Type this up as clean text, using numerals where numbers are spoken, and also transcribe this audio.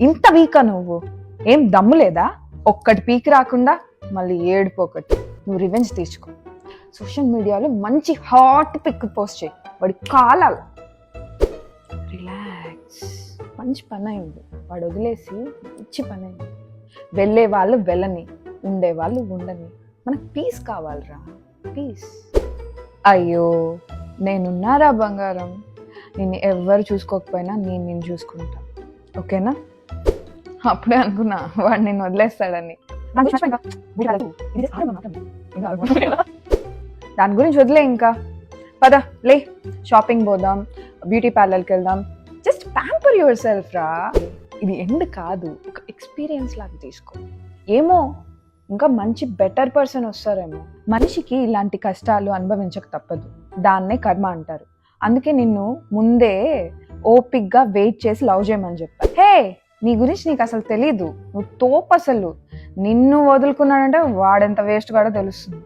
ఇంత వీకా నువ్వు? ఏం దమ్ము లేదా? ఒక్కటి పీకి రాకుండా మళ్ళీ ఏడుపోకటి. నువ్వు రివెంజ్ తీర్చుకో. సోషల్ మీడియాలో మంచి హాట్ పిక్ పోస్ట్ చేయి, వాడి కాలాలు. రిలాక్స్. మంచి పని అయింది, వాడు వదిలేసి మంచి పని అయింది. వెళ్ళే వాళ్ళు వెళ్ళని, ఉండే వాళ్ళు ఉండని. మనకు పీస్ కావాలరా, పీస్. అయ్యో నేనున్నారా బంగారం, నిన్ను ఎవ్వరు చూసుకోకపోయినా నేను చూసుకుంటా, ఓకేనా? అప్పుడే అనుకున్నా వాడు నిన్ను వదిలేస్తాడని. దాని గురించి వదిలే, ఇంకా పద లే, షాపింగ్ పోదాం, బ్యూటీ పార్లర్కి వెళ్దాం. జస్ట్ ప్యాంపర్ యువర్ సెల్ఫ్ రా. ఇది ఎండ్ కాదు, ఒక ఎక్స్పీరియన్స్ లాగా తీసుకో. ఏమో ఇంకా మంచి బెటర్ పర్సన్ వస్తారేమో. మనిషికి ఇలాంటి కష్టాలు అనుభవించక తప్పదు, దాన్నే కర్మ అంటారు. అందుకే నిన్ను ముందే ఓపిక్గా వెయిట్ చేసి లవ్ చేయమని చెప్పా. హే, నీ గురించి నీకు అసలు తెలీదు, నువ్వు తోపు. అసలు నిన్ను వదులుకున్నాడంటే వాడెంత వేస్ట్ కాడో తెలుస్తుంది.